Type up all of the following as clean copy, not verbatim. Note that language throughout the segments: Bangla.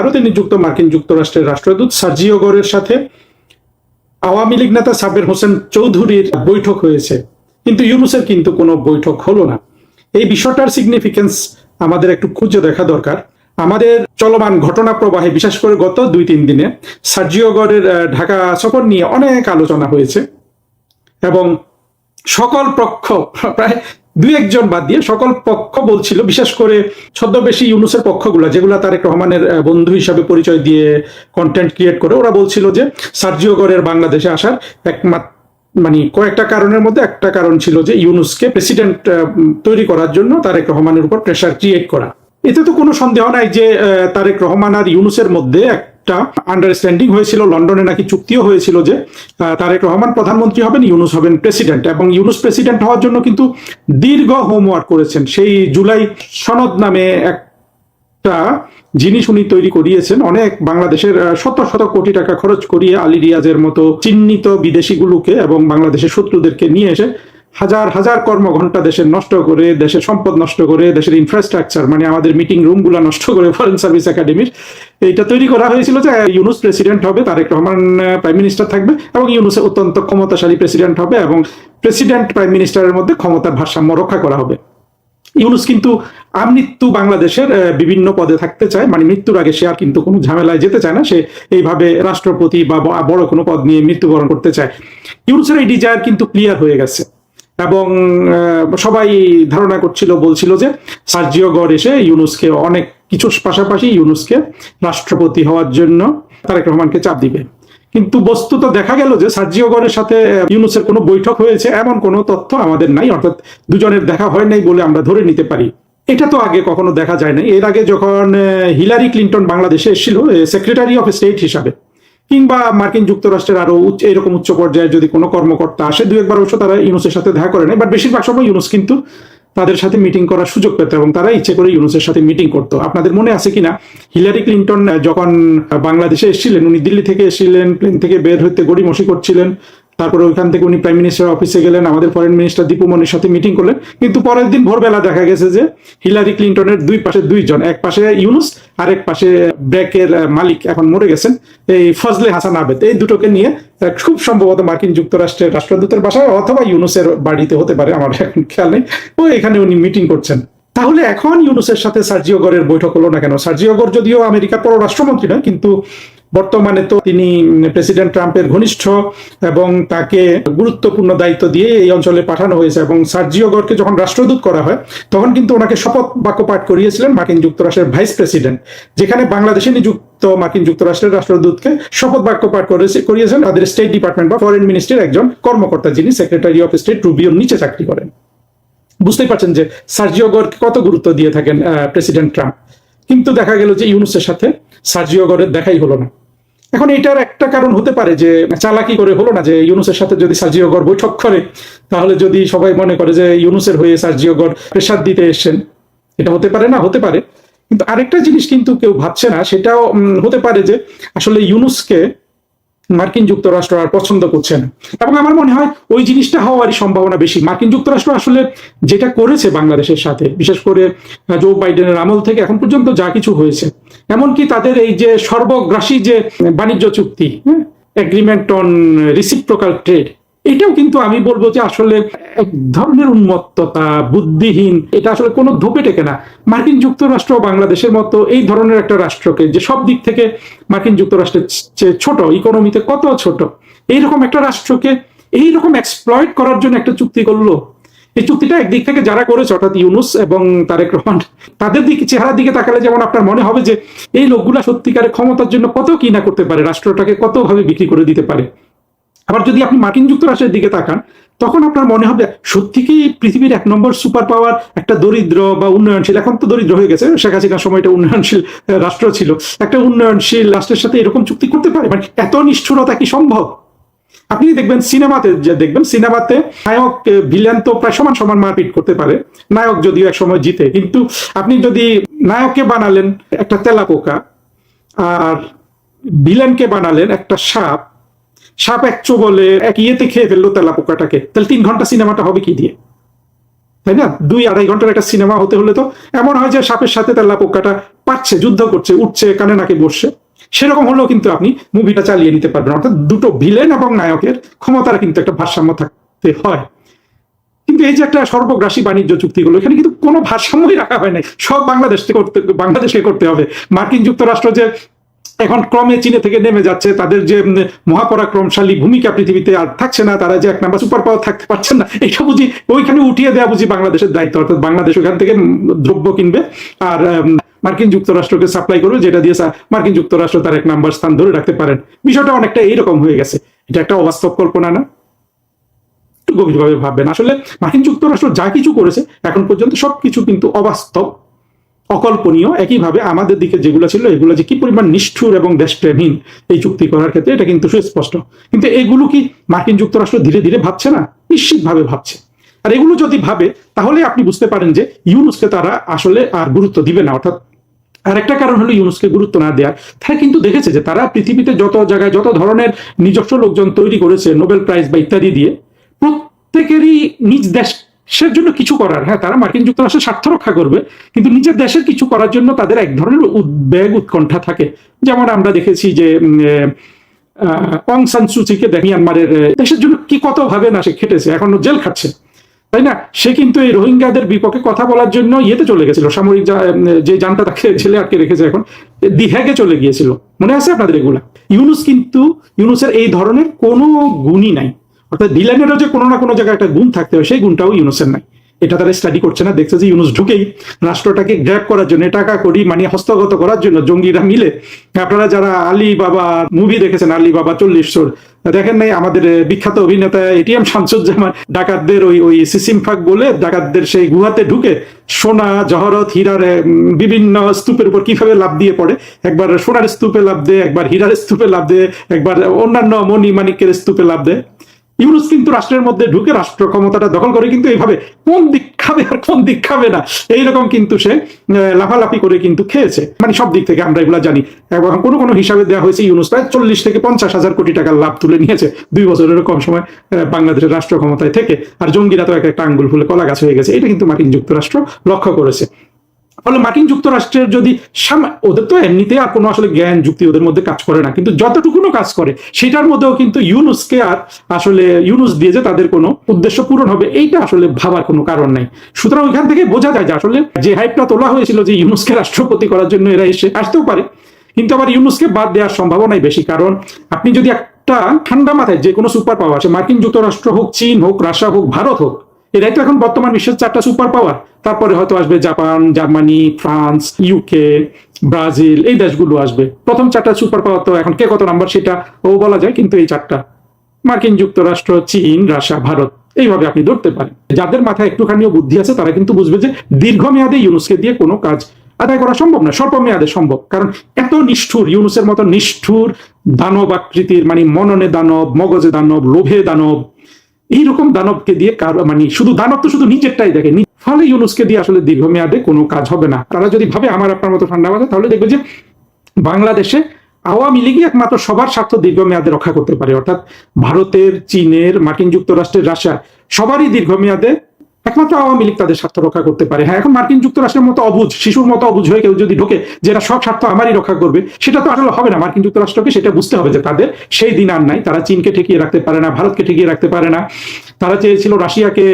ভারতে নিযুক্ত মার্কিন যুক্তরাষ্ট্রের রাষ্ট্রদূত সার্জিও গরের সাথে আওয়ামী লীগ নেতা সাব্বির হোসেন চৌধুরীর বৈঠক হয়েছে, কিন্তু ইউনূসের কিন্তু কোনো বৈঠক হলো না। এই বিষয়টার সিগনিফিকেন্স আমাদের একটু খুঁজে দেখা দরকার। আমাদের চলমান ঘটনা প্রবাহে বিশেষ করে গত 2-3 দিনে সার্জিও গরের ঢাকা সফর নিয়ে অনেক আলোচনা হয়েছে এবং সকল পক্ষ, প্রায় 2-1 জন বাদ দিয়ে সকল পক্ষ বলছিল, বিশেষ করে ছদ্মবেশী ইউনূসের পক্ষগুলো যেগুলো তারেক রহমানের বন্ধু হিসাবে পরিচয় দিয়ে কন্টেন্ট ক্রিয়েট করে, ওরা বলছিল যে সার্জিও গরের বাংলাদেশে আসার একমাত্র কয়েকটা কারণের মধ্যে একটা কারণ ছিল যে ইউনূসকে প্রেসিডেন্ট তৈরি করার জন্য তারেক রহমানের উপর প্রেসার ক্রিয়েট করা। এতে তো কোনো সন্দেহ নাই যে তারেক রহমান আর ইউনূসের মধ্যে একটা আন্ডারস্ট্যান্ডিং হয়েছিল, লন্ডনে নাকি চুক্তিও হয়েছিল যে তারেক রহমান প্রধানমন্ত্রী হবেন, ইউনূস হবেন প্রেসিডেন্ট। এবং ইউনূস প্রেসিডেন্ট হওয়ার জন্য কিন্তু দীর্ঘ হোমওয়ার্ক করেছেন। সেই জুলাই সনদ নামে একটা জিনিস উনি তৈরি করিয়েছেন, অনেক বাংলাদেশের শত শত কোটি টাকা খরচ করিয়ে আলী রিয়াজের মতো চিহ্নিত বিদেশিগুলোকে এবং বাংলাদেশের শত্রুদেরকে নিয়ে এসে হাজার হাজার কর্মঘণ্টা দেশের নষ্ট করে, দেশের সম্পদ নষ্ট করে, দেশের ইনফ্রাস্ট্রাকচার আমাদের মিটিং রুমগুলো নষ্ট করে ফরেন সার্ভিস একাডেমির এইটা তৈরি করা হয়েছিল যে ইউনূস প্রেসিডেন্ট হবে, তারেক রহমান প্রাইম মিনিস্টার থাকবে এবং ইউনূস অত্যন্ত ক্ষমতাশালী প্রেসিডেন্ট হবে এবং প্রেসিডেন্ট প্রাইম মিনিস্টারের মধ্যে ক্ষমতার ভারসাম্য রক্ষা করা হবে। ইউনূস কিন্তু আমৃত্যু বাংলাদেশের বিভিন্ন পদে থাকতে চায়, মৃত্যুর আগে সে আর কিন্তু কোনো ঝামেলায় যেতে চায় না, সে এইভাবে রাষ্ট্রপতি বা বড় কোনো পদ নিয়ে মৃত্যুবরণ করতে চায়। ইউনূসের এই ডিজায়ার কিন্তু ক্লিয়ার হয়ে গেছে এবং সবাই ধারণা করছিল, বলছিল যে সার্জিও গর এসে ইউনূসকে অনেক কিছুর পাশাপাশি ইউনূসকে রাষ্ট্রপতি হওয়ার জন্য তারেক রহমানকে চাপ দিবে। কিন্তু বস্তুত দেখা গেল যে সার্জিও গরের সাথে ইউনূসের কোনো বৈঠক হয়েছে এমন কোনো তথ্য আমাদের নাই, অর্থাৎ দুজনের দেখা হয় নাই বলে আমরা ধরে নিতে পারি। এটা তো আগে কখনো দেখা যায় নাই। এর আগে যখন হিলারি ক্লিন্টন বাংলাদেশে এসেছিল সেক্রেটারি অফ স্টেট হিসাবে, কিংবা মার্কিন যুক্তরাষ্ট্রের আরো এরকম উচ্চ পর্যায়ে যদি কোনো কর্মকর্তা আসে, 2-1 বার অবশ্য তারা ইউনূসের সাথে দেখা করে নাই, বাট বেশিরভাগ সময় ইউনূস কিন্তু তাদের সাথে মিটিং করার সুযোগ পেত এবং তারা ইচ্ছে করে ইউনূসের সাথে মিটিং করতো। আপনাদের মনে আছে কিনা, হিলারি ক্লিন্টন যখন বাংলাদেশে এসেছিলেন, উনি দিল্লি থেকে এসেছিলেন, প্লেন থেকে বের হইতে গড়িমসি করছিলেন, তারপরে ওইখান থেকে উনি প্রাইম মিনিস্টার অফিসে গেলেন, আমাদের ফরেন মিনিস্টার দীপু মনির সাথে মিটিং করলেন, কিন্তু পরের দিন ভোরবেলা দেখা গেছে যে হিলারি ক্লিন্টনের দুই পাশে 2 জন, এক পাশে ইউনূস আর এক পাশে ব্র্যাকের মালিক, এখন মরে গেছেন, এই ফজলে হাসান আবেদ, এই দুটোকে নিয়ে খুব সম্ভবত মার্কিন যুক্তরাষ্ট্রের রাষ্ট্রদূতের বাসায় অথবা ইউনূসের বাড়িতে হতে পারে, আমার এখন খেয়াল নেই, ও এখানে উনি মিটিং করছেন। তাহলে এখন ইউনূসের সাথে সার্জিও গরের বৈঠক হলো না কেন? সার্জিও গর যদিও আমেরিকার পররাষ্ট্রমন্ত্রী নয়, কিন্তু বর্তমানে তো তিনি প্রেসিডেন্ট ট্রাম্পের ঘনিষ্ঠ এবং তাকে গুরুত্বপূর্ণ দায়িত্ব দিয়ে এই অঞ্চলে পাঠানো হয়েছে। এবং সার্জিও গরকে যখন রাষ্ট্রদূত করা হয় তখন কিন্তু ওনাকে শপথ বাক্য পাঠ করিয়েছিলেন মার্কিন যুক্তরাষ্ট্রের ভাইস প্রেসিডেন্ট, যেখানে বাংলাদেশে নিযুক্ত মার্কিন যুক্তরাষ্ট্রের রাষ্ট্রদূতকে শপথ বাক্য পাঠ করিয়েছেন তাদের স্টেট ডিপার্টমেন্ট বা ফরেন মিনিস্ট্রির একজন কর্মকর্তা, যিনি সেক্রেটারি অফ স্টেট রুবিওর নিচে চাকরি করেন। বুঝতেই পারছেন যে সার্জিও গরকে কত গুরুত্ব দিয়ে থাকেন প্রেসিডেন্ট ট্রাম্প। কিন্তু দেখা গেল যে ইউনূসের সাথে সার্জিও গরের দেখাই হলো না। এখন এটার একটা কারণ হতে পারে যে চালাকি করে হলো না, যে ইউনূসের সাথে যদি সার্জিও গর বৈঠক করে তাহলে যদি সবাই মনে করে যে ইউনূসের হয়ে সার্জিও গর প্রেসার দিতে এসেছেন, এটা হতে পারে না, হতে পারে। কিন্তু আরেকটা জিনিস কিন্তু কেউ ভাবছে না, সেটাও হতে পারে যে আসলে ইউনূসকে মার্কিন যুক্তরাষ্ট্র আর পছন্দ করছে না, এবং আমার মনে হয় ওই জিনিসটা হওয়ারই সম্ভাবনা বেশি। মার্কিন যুক্তরাষ্ট্র আসলে যেটা করেছে বাংলাদেশের সাথে, বিশেষ করে জো বাইডেনের আমল থেকে এখন পর্যন্ত যা কিছু হয়েছে, এমনকি তাদের এই যে সর্বগ্রাসী যে বাণিজ্য চুক্তি, এগ্রিমেন্ট অন রিসিপ্রোকাল ট্রেড, এটাও কিন্তু আমি বলবো যে আসলে এক ধরনের উন্মত্ততা, বুদ্ধিহীন, এটা আসলে কোনো ধোপে টেকে না। মার্কিন যুক্তরাষ্ট্র বাংলাদেশের মতো এই ধরনের একটা রাষ্ট্রকে, যে সব দিক থেকে মার্কিন যুক্তরাষ্ট্রের চেয়ে ছোট, ইকোনমিতে কত ছোট, এইরকম একটা রাষ্ট্রকে এইরকম এক্সপ্লয়েট করার জন্য একটা চুক্তি করলো। এই চুক্তিটা একদিক থেকে যারা করেছে, অর্থাৎ ইউনূস এবং তারেক রহমান, তাদের দিকে চেহারার দিকে তাকালে যেমন আপনার মনে হবে যে এই লোকগুলা সত্যিকারের ক্ষমতার জন্য কত কি না করতে পারে, রাষ্ট্রটাকে কত ভাবে বিক্রি করে দিতে পারে। আবার যদি আপনি মার্কিন যুক্তরাষ্ট্রের দিকে তাকান, তখন আপনার মনে হবে সত্যি কি পৃথিবীর 1 নম্বর সুপার পাওয়ার একটা দরিদ্র বা উন্নয়নশীল, এখন তো দরিদ্র হয়ে গেছে, শেখ হাসিনার সময়টা উন্নয়নশীল রাষ্ট্র ছিল, একটা উন্নয়নশীল রাষ্ট্রের সাথে এরকম চুক্তি করতে পারে? এত নিষ্ঠুরতা কি সম্ভব? আপনি দেখবেন সিনেমাতে নায়ক ভিলেন তো প্রায় সমান সমান মারপিট করতে পারে, নায়ক যদিও এক সময় জিতে, কিন্তু আপনি যদি নায়ককে বানালেন একটা তেলাপোকা আর ভিলেনকে বানালেন একটা সাপ, সাপ এক চোবলে এক ইয়েতে খেয়ে ফেললো তেলাপোকাটাকে, তাহলে 3 ঘন্টা সিনেমাটা হবে কি দিয়ে? তাই না? 2-2.5 ঘন্টার একটা সিনেমা হতে হলে তো এমন হয় যে সাপের সাথে তেলা পোকাটা পাচ্ছে, যুদ্ধ করছে, উঠছে, কানে নাকে বসছে। সেরকম হলেও কিন্তু আপনি মুভিটা চালিয়ে নিতে পারবেন। অর্থাৎ দুটো ভিলেন এবং নায়কের ক্ষমতার কিন্তু একটা ভারসাম্য থাকতে হয়। কিন্তু এই যে একটা সর্বগ্রাসী বাণিজ্য চুক্তি হলো, এখানে কিন্তু কোনো ভারসাম্যই রাখা হয় নাই। সব বাংলাদেশকে করতে হবে। মার্কিন যুক্তরাষ্ট্র যে এখন ক্রমে চীনে থেকে নেমে যাচ্ছে, তাদের যে মহাপরাক্রমশালী ভূমিকা পৃথিবীতে আর থাকছে না, তারা যে এক নাম্বার সুপার পাওয়ার থাকতে পারছেন না, এইসব বুঝি ওইখানে উঠিয়ে দেওয়া বুঝি বাংলাদেশের দায়িত্ব। অর্থাৎ বাংলাদেশ ওখান থেকে দ্রব্য কিনবে আর মার্কিন যুক্তরাষ্ট্রকে সাপ্লাই করবে, যেটা দিয়ে মার্কিন যুক্তরাষ্ট্র তার এক নাম্বার স্থান ধরে রাখতে পারেন। বিষয়টা অনেকটা এইরকম হয়ে গেছে। এটা একটা অবাস্তব কল্পনা না? গভীরভাবে ভাববেন। আসলে মার্কিন যুক্তরাষ্ট্র যা কিছু করেছে এখন পর্যন্ত সবকিছু কিন্তু অবাস্তব, অকল্পনীয়। একইভাবে আমাদের দিকে যেগুলো ছিল, এগুলো যে কি পরিমাণ নিষ্ঠুর এবং দেশপ্রেমহীন এই চুক্তি করার ক্ষেত্রে, এটা কিন্তু সুস্পষ্ট। কিন্তু এগুলো কি মার্কিন যুক্তরাষ্ট্র ধীরে ধীরে ভাবছে না? নিশ্চিতভাবে ভাবছে। আর এগুলো যদি ভাবে, তাহলে আপনি বুঝতে পারেন যে ইউনুসকে তারা আসলে আর গুরুত্ব দিবে না। অর্থাৎ আরেকটা কারণ হলো ইউনুসকে গুরুত্ব না দেওয়ার। তারা কিন্তু দেখেছে যে তারা পৃথিবীতে যত জায়গায় যত ধরনের নিজস্ব লোকজন তৈরি করেছে নোবেল প্রাইজ বা ইত্যাদি দিয়ে, প্রত্যেকেরই নিজ দেশের জন্য কিছু করার, হ্যাঁ তারা মার্কিন যুক্তরাষ্ট্রের স্বার্থ রক্ষা করবে, কিন্তু নিজের দেশের কিছু করার জন্য তাদের এক ধরনের উদ্বেগ উৎকণ্ঠা থাকে। যেমন আমরা দেখেছি যে অং সান সুচিকে মিয়ানমারের দেশের জন্য কি কত ভাবে না সে খেটেছে, এখনো জেল খাটছে, তাই না? সে কিন্তু এই রোহিঙ্গাদের বিপক্ষে কথা বলার জন্য ইয়েতে চলে গেছিল, সামরিক যে যানটা তাকে ছেলে আটকে রেখেছে এখন, দি হেগে চলে গিয়েছিল। মনে আছে আপনাদের এগুলা? ইউনুসের এই ধরনের কোনো গুণই নাই। অর্থাৎ ভিলেনেরও যে কোনো না কোনো জায়গায় একটা গুণ থাকতে হয়, সেই গুণটাও ইউনুসের নাই। এটা তারা স্টাডি করছে না। দেখছে যে ইউনুস ঢুকেই রাষ্ট্রটাকে গ্র্যাব করার জন্য, টাকা করি মানে হস্তগত করার জন্য জঙ্গিরা মিলে, আপনারা যারা আলী বাবা মুভি দেখেছেন, আলী বাবা 40 চোর দেখেন নাই, আমাদের বিখ্যাত অভিনেতা এটিএম শামসুজ্জামান ডাকাতদের ওই সিসিম ফাঁক বলে ডাকাতদের সেই গুহাতে ঢুকে সোনা জহরত হীরার বিভিন্ন স্তূপের উপর কিভাবে লাফ দিয়ে পড়ে, একবার সোনার স্তূপে লাফ দেয়, একবার হীরার স্তূপে লাফ দেয়, একবার অন্যান্য মণি মানিকের স্তূপে লাফ দেয়। ইউনুস কিন্তু রাষ্ট্রের মধ্যে ঢুকে রাষ্ট্র ক্ষমতাটা দখল করে কিন্তু এইভাবে কোন দিক খাবে আর কোন দিক খাবে না, এইরকম কিন্তু সে লাফালাফি করে কিন্তু খেয়েছে। মানে সব দিক থেকে আমরা এগুলা জানি। এবং কোনো কোনো হিসাবে দেওয়া হয়েছে ইউনুস প্রায় 40 থেকে 50 হাজার কোটি টাকার লাভ তুলে নিয়েছে 2 বছরের কম সময় বাংলাদেশের রাষ্ট্র ক্ষমতায় থেকে। আর জঙ্গিরা তো একটা আঙ্গুল ফুলে কলা গাছ হয়ে গেছে। এটা কিন্তু মার্কিন যুক্তরাষ্ট্র লক্ষ্য করেছে। ফলে মার্কিন যুক্তরাষ্ট্রের যদি ওদের তো এমনিতে আর কোনো আসলে জ্ঞান যুক্তি ওদের মধ্যে কাজ করে না, কিন্তু যতটুকুনো কাজ করে সেটার মধ্যেও কিন্তু ইউনুসকে আর আসলে ইউনুস দিয়ে যে তাদের কোনো উদ্দেশ্য পূরণ হবে, এইটা আসলে ভাবার কোনো কারণ নাই। সুতরাং ওইখান থেকে বোঝা যায় যে আসলে যে হাইপটা তোলা হয়েছিল যে ইউনুসকে রাষ্ট্রপতি করার জন্য এরা আসতেও পারে, কিন্তু আবার ইউনুসকে বাদ দেওয়ার সম্ভাবনাই বেশি। কারণ আপনি যদি একটা ঠান্ডা মাথায় যে কোনো সুপার পাওয়ার আছে, মার্কিন যুক্তরাষ্ট্র হোক, চীন হোক, রাশিয়া হোক, ভারত হোক, এরাই তো এখন বর্তমান বিশ্বের 4টা সুপার পাওয়ার। তারপরে হয়তো আসবে Japan, Germany, France, UK, Brazil, এই দেশগুলো আসবে। প্রথম 4টা সুপার পাওয়ার তো এখন কে কত নাম্বার সেটা বলা যায়, কিন্তু এই 4টা মার্কিন যুক্তরাষ্ট্র, চীন, রাশিয়া, ভারত, এইভাবে আপনি ধরতে পারেন। যাদের মাথায় একটুখানিও বুদ্ধি আছে তারা কিন্তু বুঝবে যে দীর্ঘমেয়াদে ইউনুসকে দিয়ে কোনো কাজ আদায় করা সম্ভব না, স্বল্প মেয়াদে সম্ভব। কারণ এত নিষ্ঠুর, ইউনুসের মতো নিষ্ঠুর দানব আকৃতির, মানে মননে দানব, মগজে দানব, লোভে দানব, এইরকম দানবকে দিয়ে মানে শুধু দানব তো শুধু নিজেরটাই দেখে, ফলে ইউনুসকে দিয়ে আসলে দীর্ঘমেয়াদে কোনো কাজ হবে না। তারা যদি ভাবে আমার আপনার মতো ঠান্ডা মাথায়, তাহলে দেখবে যে বাংলাদেশে আওয়ামী লীগই একমাত্র সবার স্বার্থ দীর্ঘমেয়াদে রক্ষা করতে পারে। অর্থাৎ ভারতের, চীনের, মার্কিন যুক্তরাষ্ট্রের, রাশিয়া সবারই দীর্ঘমেয়াদে একমাত্র আওয়ামী লীগ তাদের স্বার্থ রক্ষা করতে পারে। হ্যাঁ, এখন মার্কিন যুক্তরাষ্ট্রের মতো অবুঝ, শিশুর মতো অবুঝ হয়ে কেউ যদি ঢোকে যে এরা সব স্বার্থ আমারই রক্ষা করবে, সেটা তো আসলে হবে না। মার্কিন যুক্তরাষ্ট্রকে সেটা বুঝতে হবে যে তাদের সেই দিন আর নাই। তারা চীনকে ঠেকিয়ে রাখতে পারে না, ভারতকে ঠেকিয়ে রাখতে পারে না। তারা চেয়েছিল রাশিয়াকে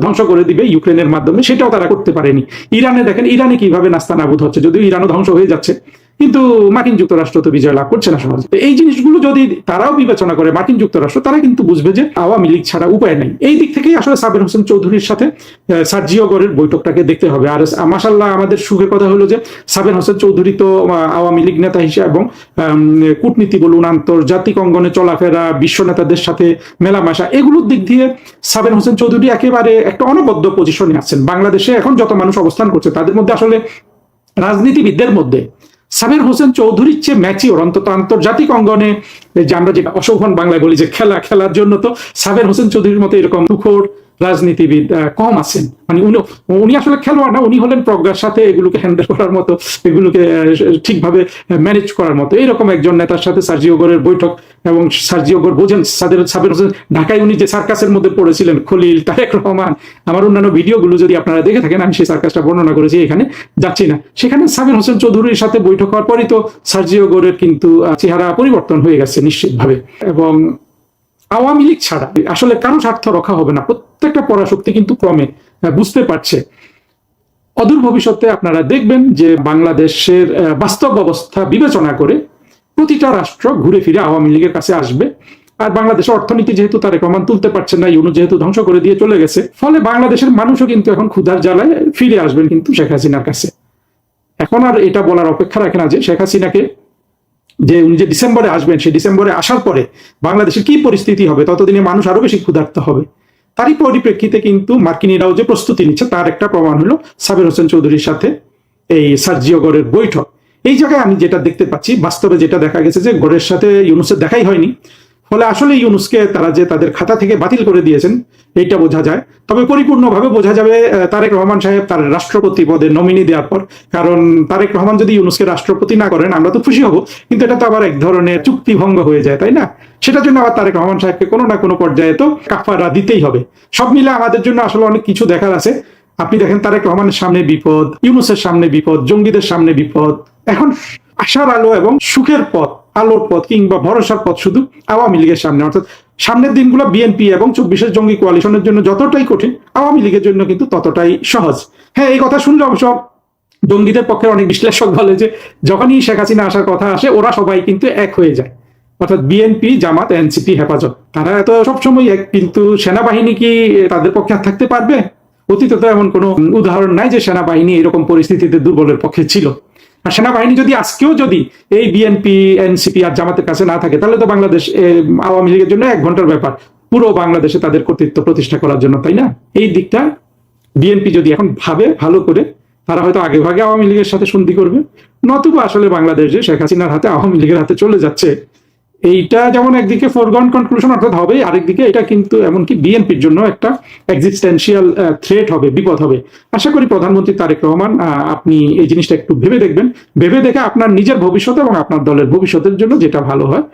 ধ্বংস করে দিবে ইউক্রেনের মাধ্যমে, সেটাও তারা করতে পারেনি। ইরানে দেখেন, ইরানে কিভাবে নাস্তানাবুদ হচ্ছে, যদিও ইরানও ধ্বংস হয়ে যাচ্ছে, কিন্তু মার্কিন যুক্তরাষ্ট্র তো বিজয় লাভ করছে না সহজে। এই জিনিসগুলো যদি তারাও বিবেচনা করে মার্কিন যুক্তরাষ্ট্র, তারা কিন্তু বুঝবে যে আওয়ামী লীগ ছাড়া উপায় নেই। এই দিক থেকেই আসলে সাবের হোসেন চৌধুরীর সাথে সার্জিও গরের বৈঠকটাকে দেখতে হবে। আর মাশাআল্লাহ আমাদের সুখের কথা হলো যে সাবের হোসেন চৌধুরী তো আওয়ামী লীগ নেতা হিসেবে এবং কূটনীতি বলুন, আন্তর্জাতিক অঙ্গনে চলাফেরা, বিশ্ব নেতাদের সাথে মেলামেশা, এগুলোর দিক দিয়ে সাবের হোসেন চৌধুরী একেবারে একটা অনবদ্য পজিশনে আছেন। বাংলাদেশে এখন যত মানুষ অবস্থান করছে তাদের মধ্যে আসলে রাজনীতিবিদদের মধ্যে সাবের হোসেন চৌধুরীর চেয়ে ম্যাচিওর, অন্তত আন্তর্জাতিক অঙ্গনে যে আমরা যে অশোভন বাংলায় বলি যে খেলার জন্য, তো সাবের হোসেন চৌধুরীর মতো এরকম তুখোড় রাজনীতিবিদ কম আছেন। মানে উনি আসলে খেলোয়াড় না, উনি হলেন প্রজ্ঞার সাথে এগুলোকে হ্যান্ডেল করার মতো, এগুলোকে ঠিকভাবে ম্যানেজ করার মতো এইরকম একজন নেতার সাথে সার্জিও গোরের বৈঠক। এবং সার্জিও গোর বোঝেন, সাবের হোসেন ঢাকায় উনি যে সার্কাসের মধ্যে পড়েছিলেন, খলিল, তারেক রহমান, আমার অন্যান্য ভিডিওগুলো যদি আপনারা দেখে থাকেন, আমি সেই সার্কাসটা বর্ণনা করেছি, এখানে যাচ্ছি না। সেখানে সাবের হোসেন চৌধুরীর সাথে বৈঠক হওয়ার পরই তো সার্জিও গোরের কিন্তু চেহারা পরিবর্তন হয়ে গেছে নিশ্চিতভাবে। এবং আওয়ামী লীগ ছাড়া আসলে কারো স্বার্থ রক্ষা হবে না, প্রত্যেকটা পরাশক্তি কিন্তু ক্রমে বুঝতে পারছে। অদূর ভবিষ্যতে আপনারা দেখবেন যে বাংলাদেশের বাস্তব অবস্থা বিবেচনা করে প্রতিটা রাষ্ট্র ঘুরে ফিরে আওয়ামী লীগের কাছে আসবে। আর বাংলাদেশের অর্থনীতি যেহেতু তারেক রহমান তুলতে পারছেন না, ইউনূস যেহেতু ধ্বংস করে দিয়ে চলে গেছে, ফলে বাংলাদেশের মানুষও কিন্তু এখন ক্ষুধার জ্বালায় ফিরে আসবেন কিন্তু শেখ হাসিনার কাছে। এখন আর এটা বলার অপেক্ষা রাখে না যে শেখ হাসিনাকে যে উনি যে ডিসেম্বরে আসবেন, সেই ডিসেম্বরে আসার পরে বাংলাদেশের কি পরিস্থিতি হবে, ততদিনে মানুষ আরো বেশি ক্ষুধার্ত হবে। তারই পরিপ্রেক্ষিতে কিন্তু মার্কিনীরাও যে প্রস্তুতি নিচ্ছে তার একটা প্রমাণ হলো সাবের হোসেন চৌধুরীর সাথে এই সার্জিও গোরের বৈঠক। এই জায়গায় আমি যেটা দেখতে পাচ্ছি, বাস্তবে যেটা দেখা গেছে যে গোরের সাথে ইউনূসের দেখাই হয়নি, ফলে আসলে ইউনূসকে তারা যে তাদের খাতা থেকে বাতিল করে দিয়েছেন এইটা বোঝা যায়। তবে পরিপূর্ণভাবে বোঝা যাবে তারেক রহমান সাহেব তার রাষ্ট্রপতি পদে নমিনি দেওয়ার পর। কারণ তারেক রহমান যদি ইউনূসকে রাষ্ট্রপতি না করেন আমরা তো খুশি হব, কিন্তু এটা তো আবার এক ধরনের চুক্তি ভঙ্গ হয়ে যায়, তাই না? সেটার জন্য আবার তারেক রহমান সাহেবকে কোনো না কোনো পর্যায়ে তো কাফারা দিতেই হবে। সব মিলে আমাদের জন্য আসলে অনেক কিছু দেখার আছে। আপনি দেখেন তারেক রহমানের সামনে বিপদ, ইউনূসের সামনে বিপদ, জঙ্গিদের সামনে বিপদ। এখন আশার আলো এবং সুখের পথ, আলোর পথ কিংবা ভরসার পথ শুধু আওয়ামী লীগের সামনে। অর্থাৎ সামনের দিনগুলো বিএনপি এবং 24-এর জঙ্গি কোয়ালিশনের জন্য যতটাই কঠিন, আওয়ামী লীগের জন্য কিন্তু ততটাই সহজ। হ্যাঁ, এই কথা শুনলে অবশ্য জঙ্গিদের পক্ষে অনেক বিশ্লেষক বলে যে যখনই শেখ হাসিনা আসার কথা আসে ওরা সবাই কিন্তু এক হয়ে যায়, অর্থাৎ বিএনপি, জামাত, এনসিপি, হেফাজত, তারা এত সবসময় এক। কিন্তু সেনাবাহিনী কি তাদের পক্ষে আর থাকতে পারবে? অতীতে তো এমন কোনো উদাহরণ নাই যে সেনাবাহিনী এরকম পরিস্থিতিতে দুর্বলের পক্ষে ছিল। আর সেনাবাহিনী যদি আজকেও যদি এই বিএনপি, এনসিপি আর জামাতের কাছে না থাকে, তাহলে তো বাংলাদেশ আওয়ামী লীগের জন্য 1 ঘন্টার ব্যাপার পুরো বাংলাদেশে তাদের কর্তৃত্ব প্রতিষ্ঠা করার জন্য, তাই না? এই দিকটা বিএনপি যদি এখন ভাবে ভালো করে, তারা হয়তো আগে ভাগে আওয়ামী লীগের সাথে সন্ধি করবে। নতুবা আসলে বাংলাদেশ যে শেখ হাসিনার হাতে আওয়ামী লীগের হাতে চলে যাচ্ছে, এইটা যেমন একদিকে ফরগন কনক্লুশন অর্থাৎ হবে, আরেকদিকে এটা কিন্তু এমনকি বিএনপির জন্য একটা এক্সিস্টেন্সিয়াল থ্রেট হবে, বিপদ হবে। আশা করি প্রধানমন্ত্রী তারেক রহমান আপনি এই জিনিসটা একটু ভেবে দেখবেন, ভেবে দেখে আপনার নিজের ভবিষ্যৎ এবং আপনার দলের ভবিষ্যতের জন্য যেটা ভালো হয়